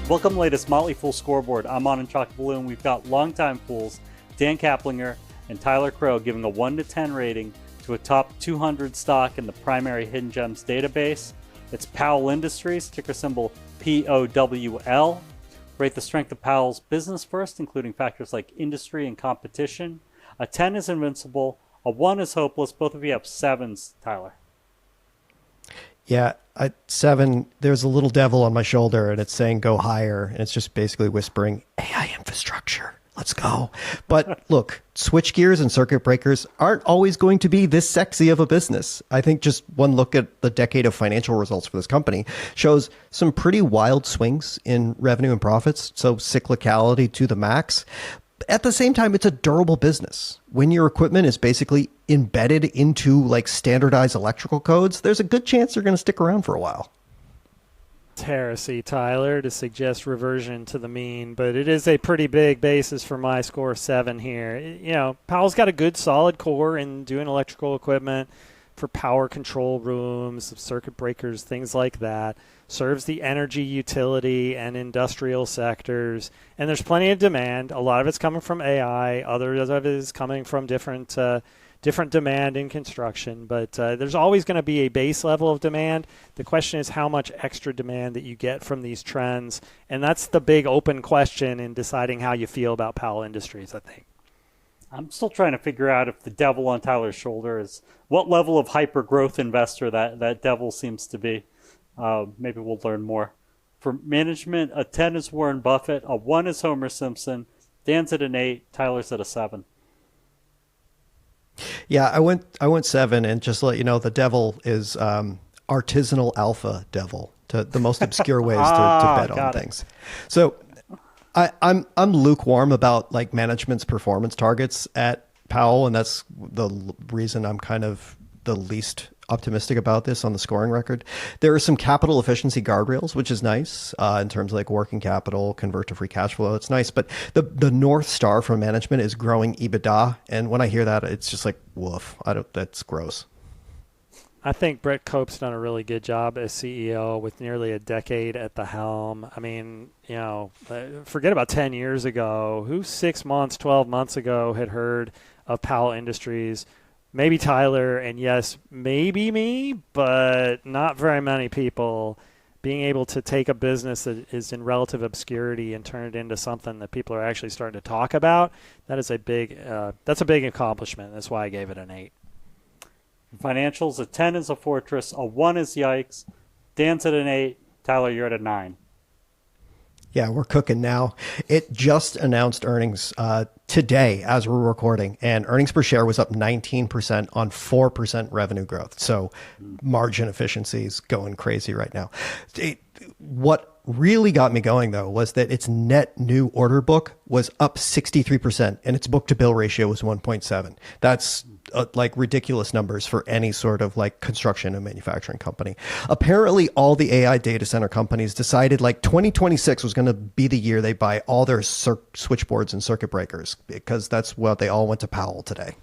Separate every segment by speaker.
Speaker 1: Welcome to the latest Motley Fool scoreboard. I'm on in Chalk Balloon. We've got longtime fools Dan Caplinger and Tyler Crow giving a 1 to 10 rating to a top 200 stock in the primary Hidden Gems database. It's Powell Industries, ticker symbol POWL. Rate the strength of Powell's business first, including factors like industry and competition. A 10 is invincible. A 1 is hopeless. Both of you have 7s, Tyler.
Speaker 2: Yeah, 7, there's a little devil on my shoulder and it's saying go higher. And it's just basically whispering, AI infrastructure, let's go. But look, switch gears and circuit breakers aren't always going to be this sexy of a business. I think just one look at the decade of financial results for this company shows some pretty wild swings in revenue and profits. So cyclicality to the max. At the same time, it's a durable business. When your equipment is basically embedded into like standardized electrical codes, there's a good chance they're going to stick around for a while.
Speaker 3: It's heresy, Tyler, to suggest reversion to the mean, but it is a pretty big basis for my score 7 here. You know, Powell's got a good solid core in doing electrical equipment for power control rooms, circuit breakers, things like that. Serves the energy, utility, and industrial sectors. And there's plenty of demand. A lot of it's coming from AI. Others of it is coming from different demand in construction. But there's always going to be a base level of demand. The question is how much extra demand that you get from these trends. And that's the big open question in deciding how you feel about Powell Industries, I think.
Speaker 1: I'm still trying to figure out if the devil on Tyler's shoulder is what level of hyper-growth investor that devil seems to be. Maybe we'll learn more. For management, a 10 is Warren Buffett, a 1 is Homer Simpson, Dan's at an 8, Tyler's at a 7.
Speaker 2: Yeah, I went 7, and just to let you know, the devil is artisanal alpha devil, to the most obscure ways to bet on things. So I'm lukewarm about like management's performance targets at Powell, and that's the reason I'm kind of the least optimistic about this on the scoring record. There are some capital efficiency guardrails, which is nice in terms of like working capital, convert to free cash flow. It's nice, but the North Star from management is growing EBITDA. And when I hear that, it's just like, woof, that's gross.
Speaker 3: I think Brett Cope's done a really good job as CEO with nearly a decade at the helm. I mean, you know, forget about 10 years ago. Who 6 months, 12 months ago had heard of Powell Industries? Maybe Tyler, and yes, maybe me, but not very many people. Being able to take a business that is in relative obscurity and turn it into something that people are actually starting to talk about, that's a big accomplishment. That's why I gave it an 8.
Speaker 1: Financials, a 10 is a fortress, a 1 is yikes, Dan's at an 8, Tyler, you're at a 9.
Speaker 2: Yeah, we're cooking now. It just announced earnings today as we're recording, and earnings per share was up 19% on 4% revenue growth. So margin efficiencies going crazy right now. What really got me going, though, was that its net new order book was up 63%, and its book-to-bill ratio was 1.7. That's like ridiculous numbers for any sort of like construction and manufacturing company. Apparently, all the AI data center companies decided like 2026 was going to be the year they buy all their switchboards and circuit breakers, because that's what they all went to Powell today.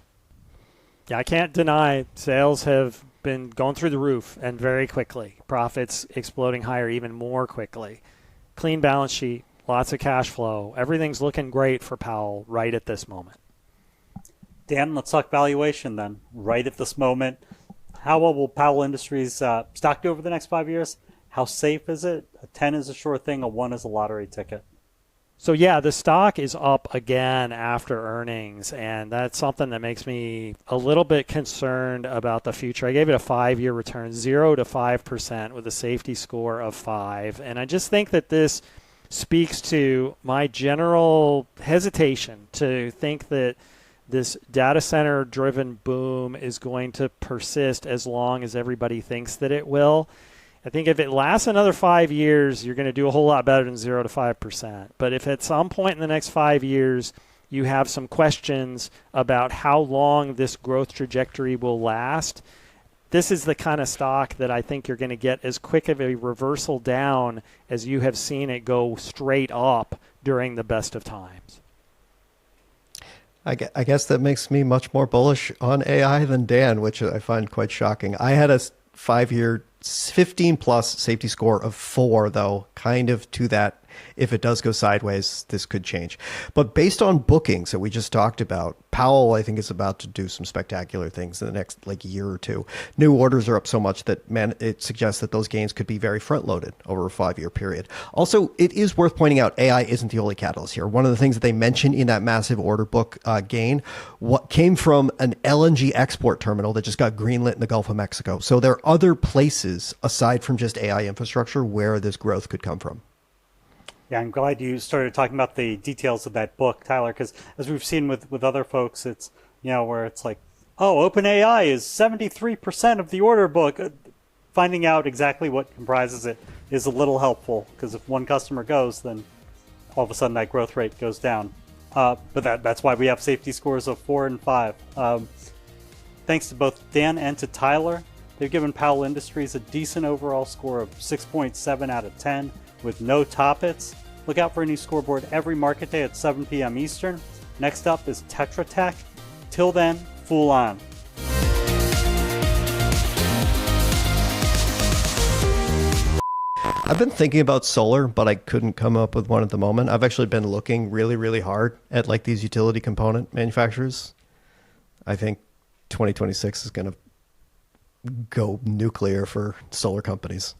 Speaker 3: Yeah, I can't deny sales have been going through the roof and very quickly. Profits exploding higher even more quickly. Clean balance sheet, lots of cash flow. Everything's looking great for Powell right at this moment.
Speaker 1: Dan, let's talk valuation then. Right at this moment, how well will Powell Industries stock do over the next 5 years? How safe is it? A 10 is a sure thing. A 1 is a lottery ticket.
Speaker 3: So yeah, the stock is up again after earnings, and that's something that makes me a little bit concerned about the future. I gave it a 5-year return, 0 to 5% with a safety score of 5. And I just think that this speaks to my general hesitation to think that this data center driven boom is going to persist as long as everybody thinks that it will. I think if it lasts another 5 years, you're going to do a whole lot better than 0 to 5%. But if at some point in the next 5 years you have some questions about how long this growth trajectory will last, this is the kind of stock that I think you're going to get as quick of a reversal down as you have seen it go straight up during the best of times.
Speaker 2: I guess that makes me much more bullish on AI than Dan, which I find quite shocking. I had a 5-year 15 plus safety score of 4, though, kind of to that if it does go sideways, this could change. But based on bookings that we just talked about, Powell, I think, is about to do some spectacular things in the next year or two. New orders are up so much that, man, it suggests that those gains could be very front-loaded over a 5-year period. Also, it is worth pointing out AI isn't the only catalyst here. One of the things that they mentioned in that massive order book gain, what came from an LNG export terminal that just got greenlit in the Gulf of Mexico. So there are other places aside from just AI infrastructure where this growth could come from.
Speaker 1: Yeah, I'm glad you started talking about the details of that book, Tyler, because as we've seen with other folks, it's, where it's like, oh, OpenAI is 73% of the order book. Finding out exactly what comprises it is a little helpful, because if one customer goes, then all of a sudden that growth rate goes down. But that's why we have safety scores of 4 and 5. Thanks to both Dan and to Tyler, they've given Powell Industries a decent overall score of 6.7 out of 10 with no top hits. Look out for a new scoreboard every market day at 7 p.m. Eastern. Next up is Tetra Tech. Till then, Fool on.
Speaker 2: I've been thinking about solar, but I couldn't come up with one at the moment. I've actually been looking really, really hard at these utility component manufacturers. I think 2026 is going to go nuclear for solar companies.